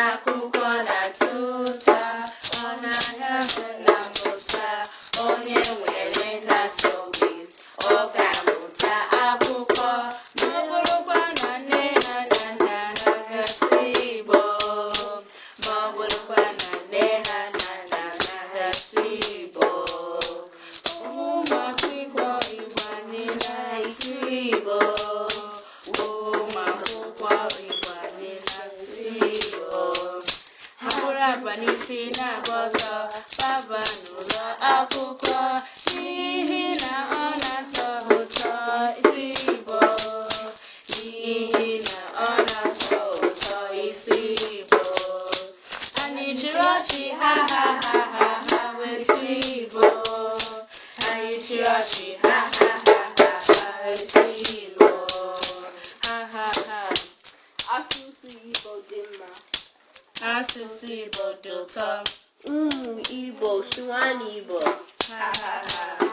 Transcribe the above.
akwụkwọ na-atọ ụtọ, ọ na-ahụ na mmụta, onye nwere nkasi obi, ọ ga-amụta akwụkwọ, ma ọ bụrụkwa na nne ha na nna ha gasị Igbo, ma ọ bụrụkwa na nne ha na nna ha gasị Igbo. Ụmụ akwụkwọ Igbo niile isi Igbo, ụmụ akwụkwọ Igbo niile isi Igbo. Ha bụrụ abụ n'isi na-agba ọsọ, baba n'ụlọ akwụkwọ, n'ihi na ọ na-atọ ụtọ isi Igbo, n'ihi na ọ na-atọ ụtọ isi Igbo. Anyị chịrị ọchị ha ha ha ha ha wee si Igbo, anyị chịrị ọchị ha ha ha ha ha wee si Igbo, ha ha ha. Asụsụ Igbo dị mma. Asụsụ Igbo dị ụtọ. Ụmụ Igbo sụwa n'Igbo. Ha ha ha.